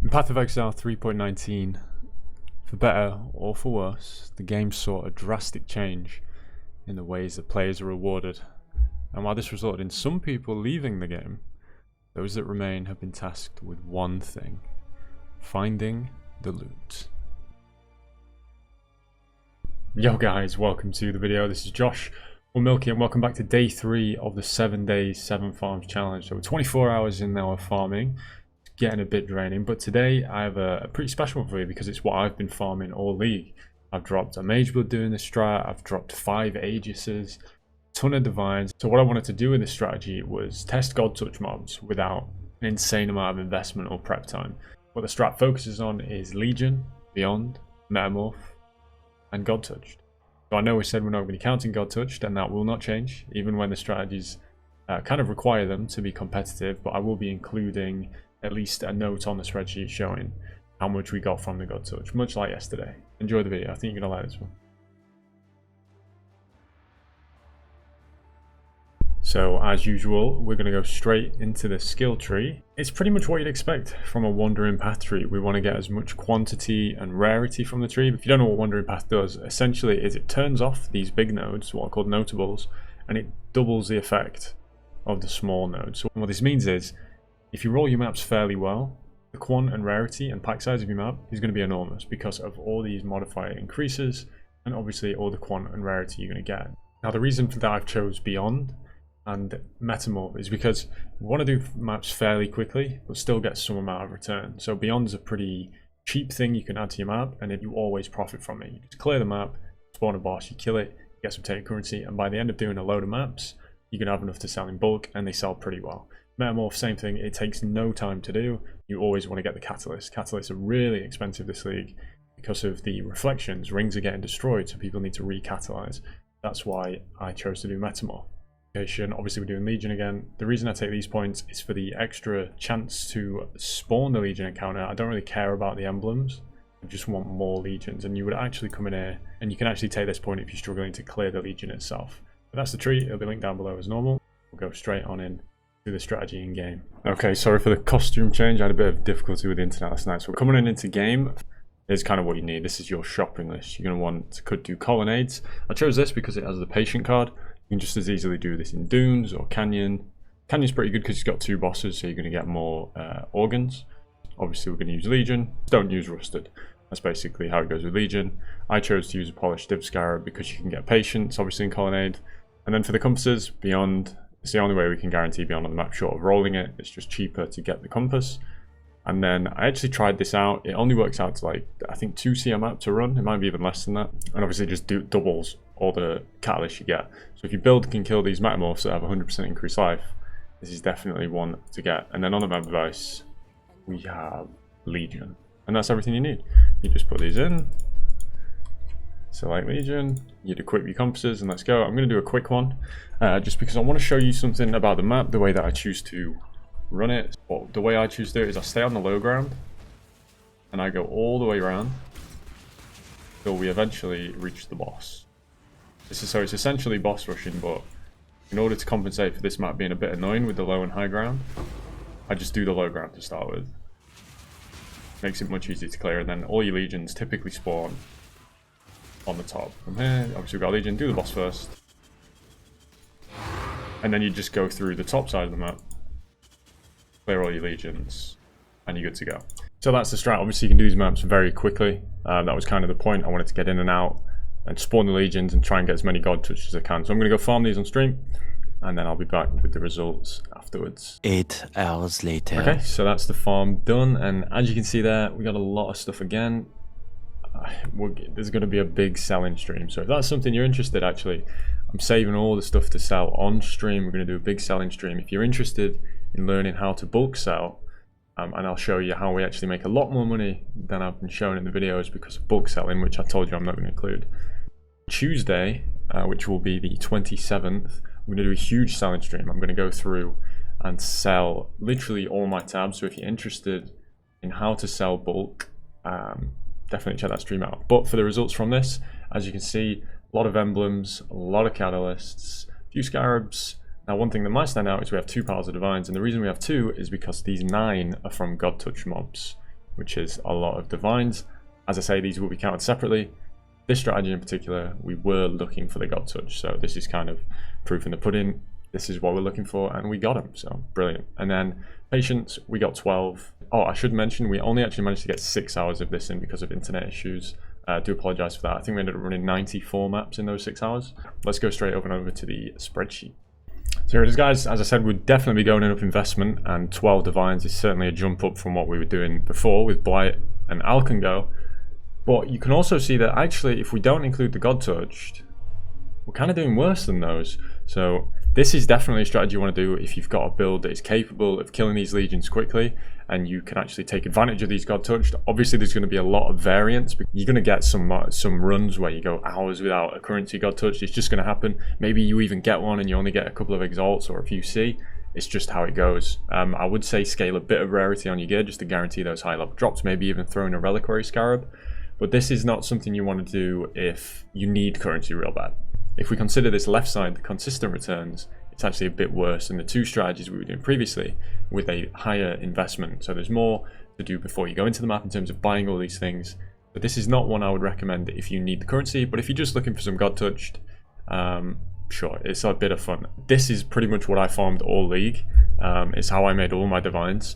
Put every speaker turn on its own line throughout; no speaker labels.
In Path of Exile 3.19, for better or for worse, the game saw a drastic change in the ways that players are rewarded. And while this resulted in some people leaving the game, those that remain have been tasked with one thing: finding the loot. Yo guys, welcome to the video. This is Josh or Milky, and welcome back to day 3 of the 7 days 7 farms challenge. So we're 24 hours in now of farming. It's getting a bit draining, but today I have a pretty special one for you because it's what I've been farming all league. I've dropped a Mageblood doing this strat, I've dropped 5 Aegises, a ton of divines. So what I wanted to do with this strategy was test God Touch mobs without an insane amount of investment or prep time. What the strat focuses on is Legion, Beyond, Metamorph, and God Touched. So I know we said we're not going to be counting God Touched, and that will not change even when the strategies kind of require them to be competitive, but I will be including at least a note on the spreadsheet showing how much we got from the God Touch, much like yesterday. Enjoy the video. I think you're going to like this one. So as usual, we're going to go straight into the skill tree. It's pretty much what you'd expect from a Wandering Path tree. We want to get as much quantity and rarity from the tree. If you don't know what Wandering Path does, essentially is it turns off these big nodes, what are called notables, and it doubles the effect of the small nodes. So what this means is, if you roll your maps fairly well, the quant and rarity and pack size of your map is going to be enormous because of all these modifier increases and obviously all the quant and rarity you're going to get. Now the reason for that I've chose Beyond and Metamorph is because we want to do maps fairly quickly but still get some amount of return. So Beyond is a pretty cheap thing you can add to your map, and if you always profit from it. You just clear the map, spawn a boss, you kill it, you get some taken currency, and by the end of doing a load of maps you can have enough to sell in bulk, and they sell pretty well. Metamorph, same thing, it takes no time to do. You always want to get the catalyst. Catalysts are really expensive this league because of the reflections. Rings are getting destroyed, so people need to recatalyze. That's why I chose to do Metamorph. Obviously we're doing Legion again. The reason I take these points is for the extra chance to spawn the Legion encounter. I don't really care about the emblems, I just want more Legions, and you would actually come in here and you can actually take this point if you're struggling to clear the Legion itself. But that's the tree, it'll be linked down below as normal. We'll go straight on in to the strategy in game. Okay, sorry for the costume change, I had a bit of difficulty with the internet last night. So we're coming into game. Is kind of what you need. This is your shopping list. You're going to could do colonnades. I chose this because it has the patient card. You can just as easily do this in Dunes or Canyon. Canyon's pretty good because it's got 2 bosses, so you're going to get more organs. Obviously we're going to use Legion. Don't use Rusted. That's basically how it goes with Legion. I chose to use a polished Scarab because you can get patience obviously in colonnade. And then for the compasses, Beyond. It's the only way we can guarantee Beyond on the map short of rolling it. It's just cheaper to get the compass. And then I actually tried this out. It only works out to like, I think 2 CM map to run. It might be even less than that. And obviously just doubles all the catalysts you get. So if you build can kill these Metamorphs that have 100% increased life, this is definitely one to get. And then on the map device, we have Legion. And that's everything you need. You just put these in, select Legion, you'd equip your compasses, and let's go. I'm going to do a quick one, just because I want to show you something about the map, the way that I choose to run it. Well, the way I choose to do it is I stay on the low ground, and I go all the way around till we eventually reach the boss. So it's essentially boss rushing, but in order to compensate for this map being a bit annoying with the low and high ground, I just do the low ground to start with. Makes it much easier to clear, and then all your legions typically spawn on the top. From here, obviously we've got Legion, do the boss first. And then you just go through the top side of the map, clear all your legions, and you're good to go. So that's the strat. Obviously you can do these maps very quickly. That was kind of the point. I wanted to get in and out and spawn the legions and try and get as many God Touches as I can. So I'm going to go farm these on stream, and then I'll be back with the results afterwards. 8 hours later. Okay, so that's the farm done, and as you can see there, we got a lot of stuff again. There's going to be a big selling stream, so if that's something you're interested, actually I'm saving all the stuff to sell on stream. We're going to do a big selling stream. If you're interested in learning how to bulk sell, and I'll show you how we actually make a lot more money than I've been showing in the videos because of bulk selling, which I told you I'm not going to include. Tuesday, which will be the 27th, I'm going to do a huge selling stream. I'm going to go through and sell literally all my tabs, so if you're interested in how to sell bulk, definitely check that stream out. But for the results from this, as you can see, a lot of emblems, a lot of catalysts, a few scarabs. Now one thing that might stand out is we have 2 piles of divines, and the reason we have 2 is because these 9 are from God Touch mobs. which is a lot of divines. As I say, these will be counted separately. This strategy in particular, we were looking for the God Touch, so this is kind of proof in the pudding. This is what we're looking for, and we got them, so brilliant. And then Patience, we got 12. Oh, I should mention, we only actually managed to get 6 hours of this in because of internet issues. I do apologize for that. I think we ended up running 94 maps in those 6 hours. Let's go straight over to the spreadsheet. So here it is, guys. As I said, we'd definitely be going in up investment, and 12 divines is certainly a jump up from what we were doing before with Blight and Alch Go. But you can also see that actually, if we don't include the God Touched, we're kind of doing worse than those. So this is definitely a strategy you want to do if you've got a build that is capable of killing these legions quickly, and you can actually take advantage of these God Touched. Obviously, there's going to be a lot of variance. You're going to get some runs where you go hours without a currency God Touched. It's just going to happen. Maybe you even get one and you only get a couple of exalts or a few C. It's just how it goes. I would say scale a bit of rarity on your gear just to guarantee those high level drops. Maybe even throw in a reliquary scarab. But this is not something you want to do if you need currency real bad. If we consider this left side, the consistent returns, it's actually a bit worse than the two strategies we were doing previously with a higher investment. So there's more to do before you go into the map in terms of buying all these things. But this is not one I would recommend if you need the currency. But if you're just looking for some God Touched, sure, it's a bit of fun. This is pretty much what I farmed all league. It's how I made all my divines,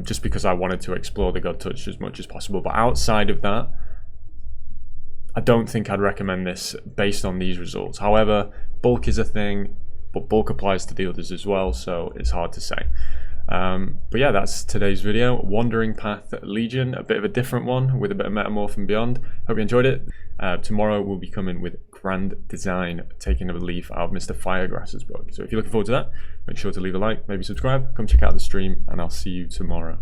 just because I wanted to explore the God Touched as much as possible. But outside of that, I don't think I'd recommend this based on these results. However, bulk is a thing, but bulk applies to the others as well, so it's hard to say. But yeah, that's today's video. Wandering Path Legion, a bit of a different one with a bit of Metamorph and beyond. Hope you enjoyed it. Tomorrow we'll be coming with Grand Design, taking a leaf out of Mr. Firegrass's book. So if you're looking forward to that, make sure to leave a like, maybe subscribe, come check out the stream, and I'll see you tomorrow.